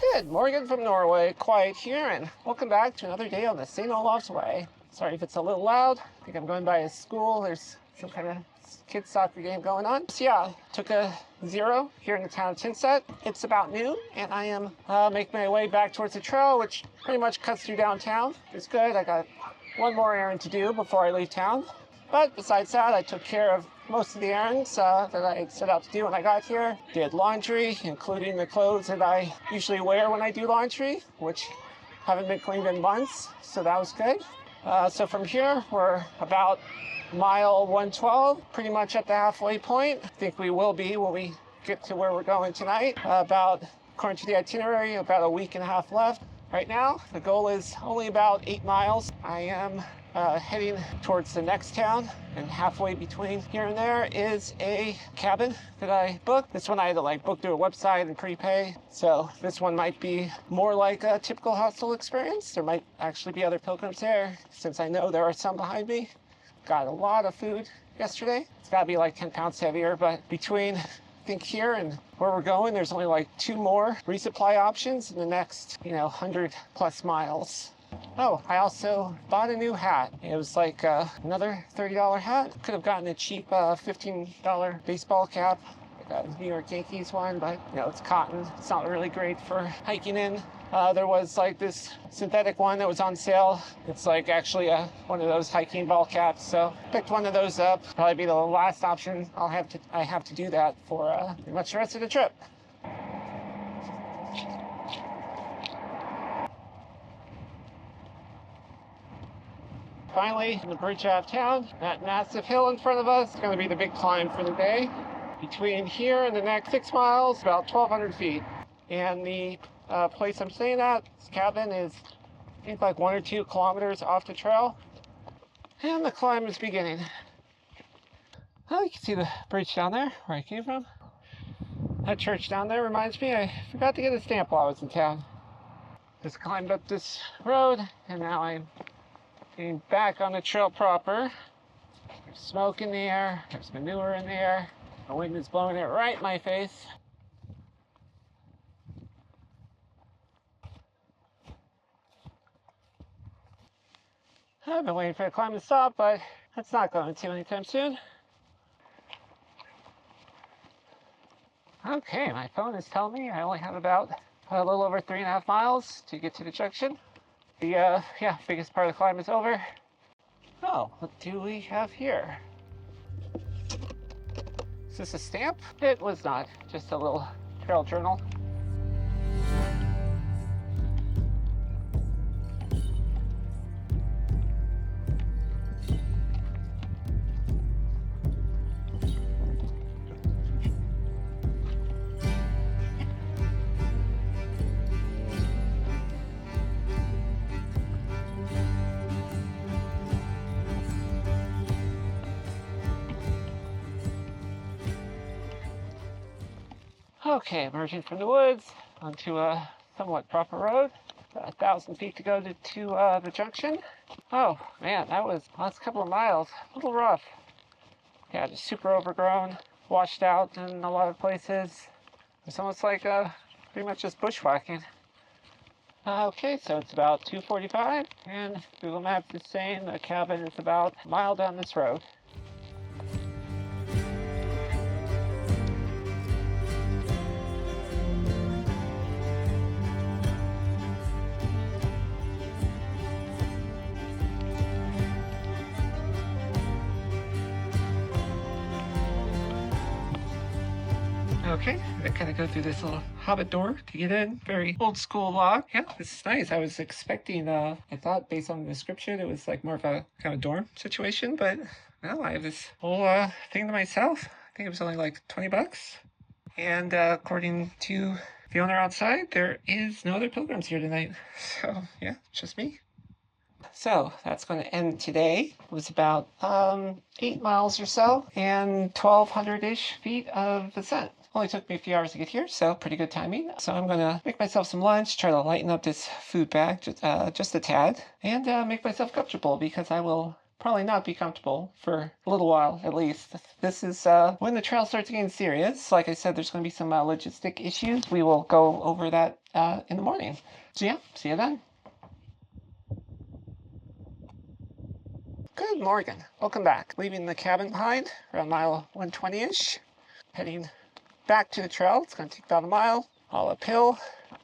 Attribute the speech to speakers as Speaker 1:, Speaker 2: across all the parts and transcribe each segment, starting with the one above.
Speaker 1: Good morning from Norway, quiet here, and welcome back to another day on the St. Olaf's Way. Sorry if it's a little loud. I think I'm going by a school. There's some kind of kids soccer game going on. So yeah, took a zero here in the town of Tinset. It's about noon, and I am making my way back towards the trail, which pretty much cuts through downtown. It's good. I got one more errand to do before I leave town. But besides that, I took care of most of the errands that I had set out to do when I got here. Did laundry, including the clothes that I usually wear when I do laundry, which haven't been cleaned in months, so that was good. So from here, we're about mile 112, pretty much at the halfway point. I think we will be when we get to where we're going tonight. According to the itinerary, about a week and a half left. Right now, the goal is only about 8 miles. I am heading towards the next town, and halfway between here and there is a cabin that I booked. This one I had to book through a website and prepay, so this one might be more like a typical hostel experience. There might actually be other pilgrims there, since I know there are some behind me. Got a lot of food yesterday. It's got to be like 10 pounds heavier, but between I think here and where we're going, there's only 2 more resupply options in the next 100 plus miles. Oh, I also bought a new hat. It was another $30 hat. Could have gotten a cheap $15 baseball cap, like a New York Yankees one, but it's cotton. It's not really great for hiking in. There was this synthetic one that was on sale. It's actually one of those hiking ball caps. So picked one of those up. Probably be the last option I have to do that for pretty much the rest of the trip. Finally, on the bridge out of town, that massive hill in front of us is going to be the big climb for the day. Between here and the next 6 miles, about 1,200 feet. And the place I'm staying at, this cabin, is I think 1 or 2 kilometers off the trail. And the climb is beginning. Well, you can see the bridge down there where I came from. That church down there reminds me I forgot to get a stamp while I was in town. Just climbed up this road, and now I'm getting back on the trail proper. There's smoke in the air, there's manure in the air. The wind is blowing it right in my face. I've been waiting for the climb to stop, but that's not going to anytime soon. Okay, my phone is telling me I only have about a little over 3.5 miles to get to the junction. The biggest part of the climb is over. Oh, what do we have here? Is this a stamp? It was not, just a little trail journal. Okay, emerging from the woods onto a somewhat proper road. 1,000 feet to go to the junction. Oh man, that was the last couple of miles. A little rough. Yeah, just super overgrown, washed out in a lot of places. It's almost pretty much just bushwhacking. Okay, so it's about 2:45, and Google Maps is saying the cabin is about a mile down this road. Okay, I kind of go through this little hobbit door to get in. Very old school lock. Yeah, this is nice. I was expecting, I thought based on the description, it was more of a kind of dorm situation, but no, I have this whole thing to myself. I think it was only $20. And according to the owner outside, there is no other pilgrims here tonight. So yeah, it's just me. So that's going to end today. It was about 8 miles or so and 1,200-ish feet of ascent. Only took me a few hours to get here, so pretty good timing. So I'm going to make myself some lunch, try to lighten up this food bag just a tad, and make myself comfortable because I will probably not be comfortable for a little while at least. This is when the trail starts getting serious. Like I said, there's going to be some logistic issues. We will go over that in the morning. So yeah, see you then. Good morning. Welcome back. Leaving the cabin behind around mile 120-ish. Heading back to the trail. It's going to take about a mile, all uphill.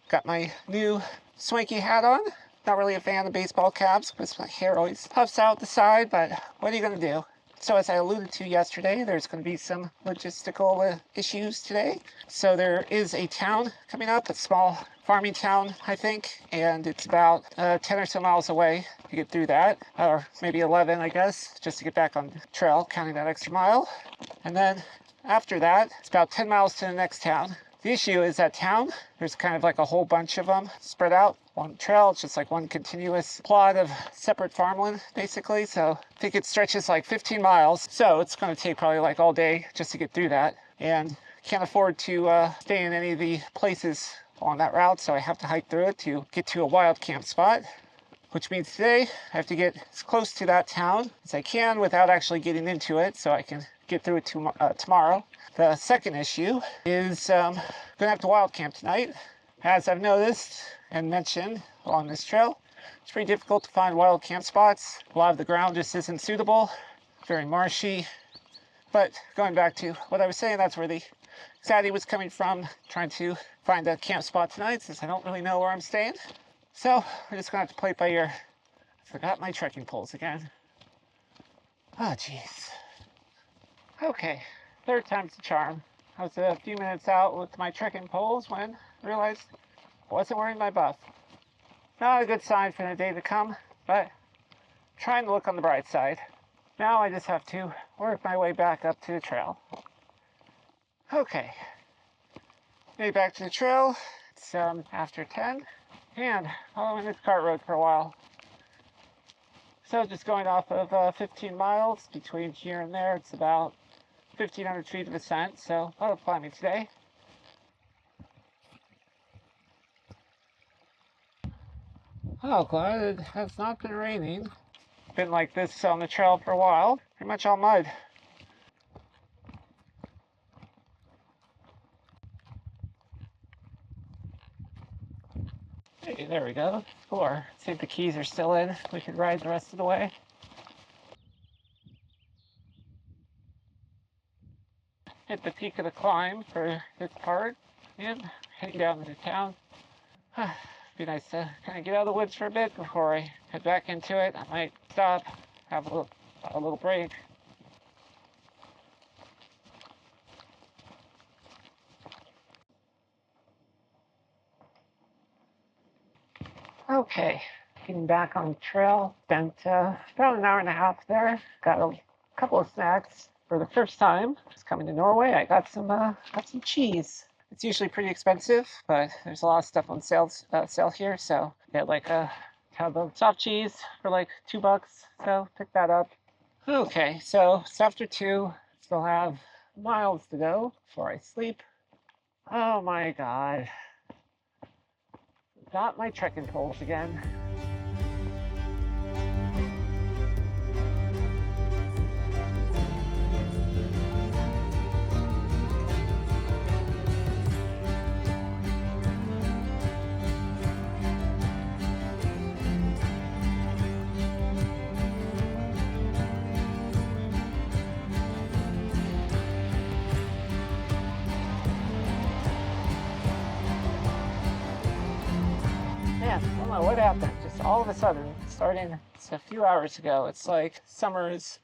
Speaker 1: Got my new swanky hat on. Not really a fan of baseball caps because my hair always puffs out the side, but what are you going to do? So as I alluded to yesterday, there's going to be some logistical issues today. So there is a town coming up, a small farming town, I think, and it's about 10 or so miles away to get through that, or maybe 11, I guess, just to get back on the trail, counting that extra mile. And then after that, it's about 10 miles to the next town. The issue is that town, there's kind of like a whole bunch of them spread out on the trail. It's just like one continuous plot of separate farmland, basically. So I think it stretches like 15 miles. So it's going to take probably like all day just to get through that. And can't afford to stay in any of the places on that route. So I have to hike through it to get to a wild camp spot, which means today I have to get as close to that town as I can without actually getting into it so I can get through it tomorrow. The second issue is going to have to wild camp tonight. As I've noticed and mentioned along this trail, it's pretty difficult to find wild camp spots. A lot of the ground just isn't suitable, very marshy. But going back to what I was saying, that's where the anxiety was coming from, trying to find a camp spot tonight since I don't really know where I'm staying. So we're just going to have to play it by ear. I forgot my trekking poles again. Oh, jeez. Okay, third time's the charm. I was a few minutes out with my trekking poles when I realized I wasn't wearing my buff. Not a good sign for the day to come, but trying to look on the bright side. Now I just have to work my way back up to the trail. Okay, made back to the trail. It's after 10, and following this cart road for a while. So just going off of 15 miles between here and there, it's about 1,500 feet of ascent, so a lot of climbing today. Oh, glad it has not been raining. Been like this on the trail for a while, pretty much all mud. Hey, there we go. 4. See if the keys are still in. We could ride the rest of the way. Hit the peak of the climb for this part and heading down into town. Be nice to kind of get out of the woods for a bit before I head back into it. I might stop, have a little break. Okay, getting back on the trail. Spent about an hour and a half there. Got a couple of snacks for the first time. Just coming to Norway, I got some cheese. It's usually pretty expensive, but there's a lot of stuff on sale here. So get like a tub of soft cheese for like $2. So pick that up. Okay, so it's after 2. Still have miles to go before I sleep. Oh my God. Got my trekking poles again. Man, I don't know what happened. Just all of a sudden, starting a few hours ago, it's like summer is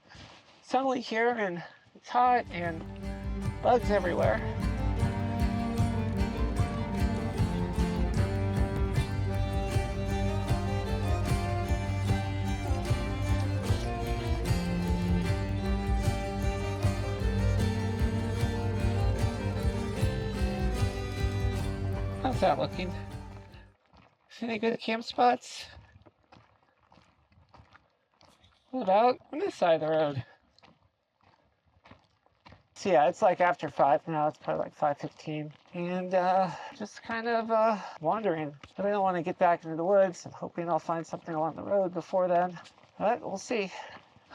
Speaker 1: suddenly here and it's hot and bugs everywhere. How's that looking? Any good camp spots? What about on this side of the road? So yeah, it's like after 5 now. It's probably like 5:15, and just kind of wandering. I really don't want to get back into the woods. I'm hoping I'll find something along the road before then, but we'll see.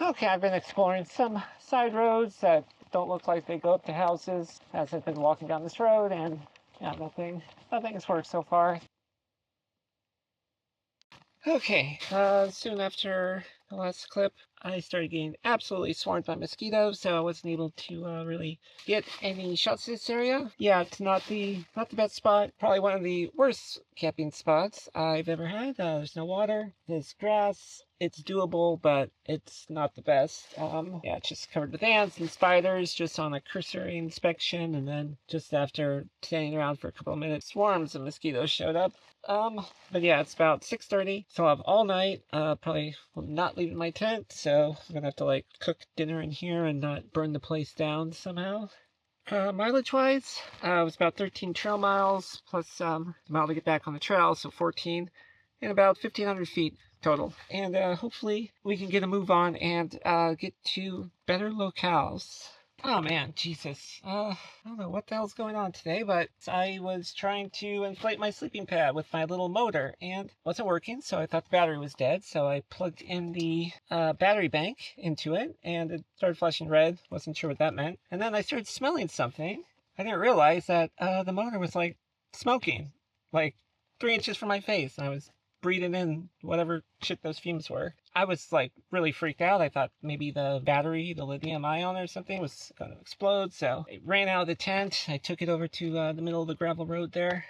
Speaker 1: Okay, I've been exploring some side roads that don't look like they go up to houses as I've been walking down this road, and yeah, nothing has worked so far. Okay, soon after the last clip, I started getting absolutely swarmed by mosquitoes, so I wasn't able to really get any shots in this area. Yeah, it's not the best spot. Probably one of the worst camping spots I've ever had. There's no water, there's grass. It's doable, but it's not the best. Yeah, it's just covered with ants and spiders just on a cursory inspection, and then just after standing around for a couple of minutes, swarms of mosquitoes showed up. But yeah, it's about 6:30, so I'll have all night. Probably will not leave my tent, so I'm gonna have to like cook dinner in here and not burn the place down somehow. Mileage-wise, it was about 13 trail miles plus a mile to get back on the trail, so 14, and about 1,500 feet total. And hopefully we can get a move on and get to better locales. Oh man, Jesus. I don't know what the hell's going on today, but I was trying to inflate my sleeping pad with my little motor and it wasn't working, so I thought the battery was dead. So I plugged in the battery bank into it and it started flashing red. Wasn't sure what that meant. And then I started smelling something. I didn't realize that the motor was like smoking, like 3 inches from my face. And I was breathing in whatever shit those fumes were. I was like really freaked out. I thought maybe the battery, the lithium ion or something was going to explode. So I ran out of the tent. I took it over to the middle of the gravel road there.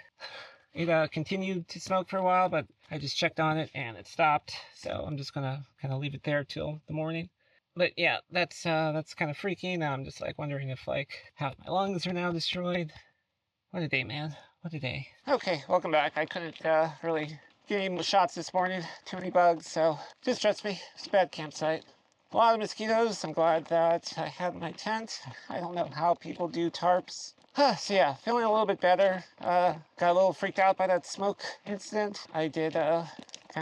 Speaker 1: It continued to smoke for a while, but I just checked on it and it stopped. So I'm just going to kind of leave it there till the morning. But yeah, that's kind of freaky. Now I'm just like wondering if like half my lungs are now destroyed. What a day, man. What a day. Okay, welcome back. I couldn't really get any shots this morning. Too many bugs, so just trust me. It's a bad campsite. A lot of mosquitoes. I'm glad that I had my tent. I don't know how people do tarps. So yeah, feeling a little bit better. Got a little freaked out by that smoke incident. I did kind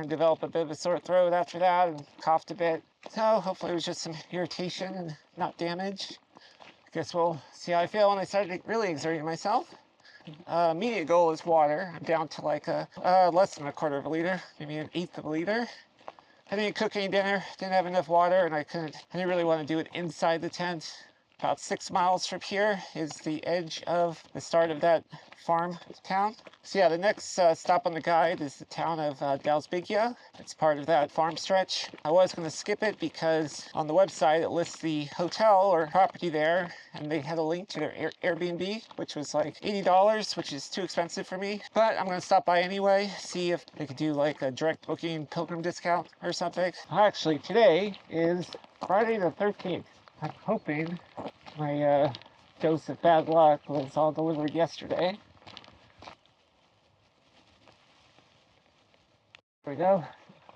Speaker 1: of develop a bit of a sore throat after that and coughed a bit. So hopefully it was just some irritation and not damage. I guess we'll see how I feel when I start really exerting myself. Immediate goal is water. I'm down to like less than a quarter of a liter, maybe an eighth of a liter. I didn't cook any dinner, didn't have enough water, and I didn't really want to do it inside the tent. About 6 miles from here is the edge of the start of that farm town. So yeah, the next stop on the guide is the town of Dalsbigia. It's part of that farm stretch. I was going to skip it because on the website it lists the hotel or property there, and they had a link to their Airbnb, which was like $80, which is too expensive for me. But I'm going to stop by anyway, see if they could do like a direct booking pilgrim discount or something. Actually, today is Friday the 13th. I'm hoping my dose of bad luck was all delivered yesterday. There we go.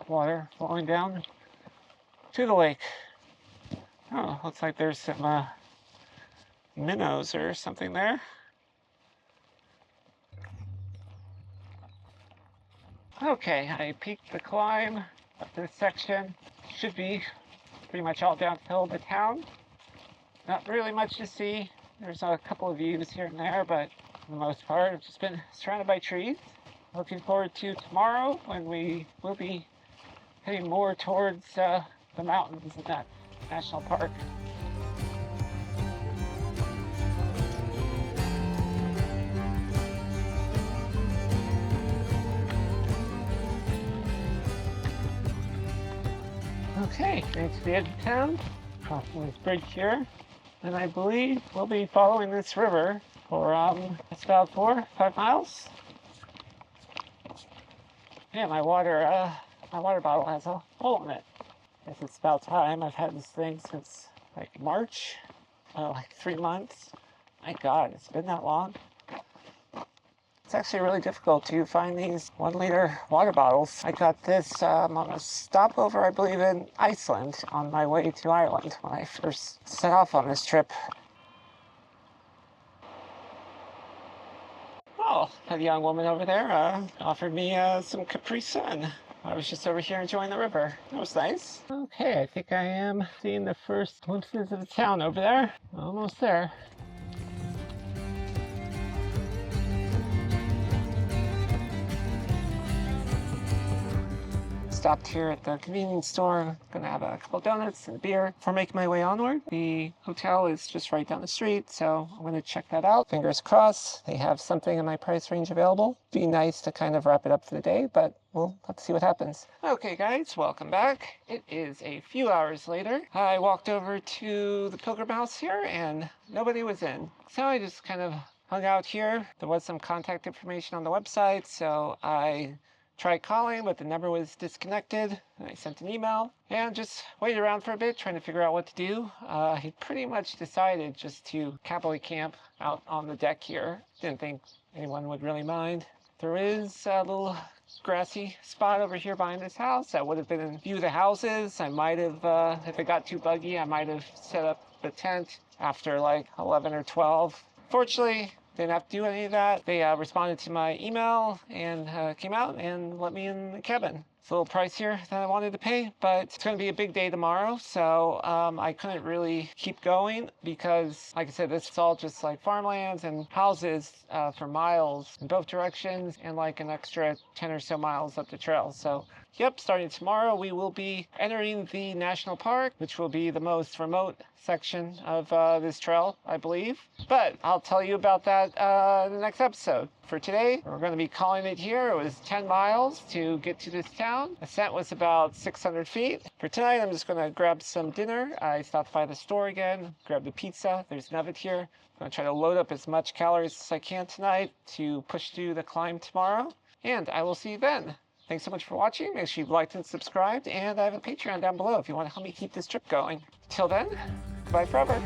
Speaker 1: Water flowing down to the lake. Oh, looks like there's some minnows or something there. Okay, I peaked the climb up this section. Should be pretty much all downhill to town. Not really much to see. There's a couple of views here and there, but for the most part, I've just been surrounded by trees. Looking forward to tomorrow when we will be heading more towards the mountains in that national park. Okay, thanks to the edge of town. Crossing this bridge here. And I believe we'll be following this river for it's about 4 or 5 miles. Yeah, my water bottle has a hole in it. Guess it's about time. I've had this thing since like March, like 3 months. My God, it's been that long. It's actually really difficult to find these 1 liter water bottles. I got this on a stopover, I believe, in Iceland on my way to Ireland when I first set off on this trip. Oh, a young woman over there offered me some Capri Sun. I was just over here enjoying the river. That was nice. Okay, I think I am seeing the first glimpses of the town over there. Almost there. stopped here at the convenience store. Gonna have a couple donuts and a beer before making my way onward. The hotel is just right down the street, so I'm gonna check that out. Fingers crossed they have something in my price range available. Be nice to kind of wrap it up for the day, but we'll have to see what happens. Okay guys, welcome back. It is a few hours later. I walked over to the Pilgrim House here and nobody was in. So I just kind of hung out here. There was some contact information on the website, so I tried calling, but the number was disconnected. And I sent an email and just waited around for a bit, trying to figure out what to do. He pretty much decided just to cowboy camp out on the deck here. Didn't think anyone would really mind. There is a little grassy spot over here behind this house that would have been in view of the houses. I might have, if it got too buggy, I might have set up the tent after like 11 or 12. Fortunately, didn't have to do any of that. They responded to my email and came out and let me in the cabin. It's a little pricier than I wanted to pay, but it's going to be a big day tomorrow, so I couldn't really keep going because, like I said, this is all just like farmlands and houses for miles in both directions and like an extra 10 or so miles up the trail. So yep, starting tomorrow, we will be entering the national park, which will be the most remote section of this trail, I believe. But I'll tell you about that in the next episode. For today, we're going to be calling it here. It was 10 miles to get to this town. Ascent was about 600 feet. For tonight, I'm just going to grab some dinner. I stopped by the store again, grabbed the pizza. There's an oven here. I'm going to try to load up as much calories as I can tonight to push through the climb tomorrow. And I will see you then. Thanks so much for watching. Make sure you've liked and subscribed. And I have a Patreon down below if you want to help me keep this trip going. Till then, bye forever.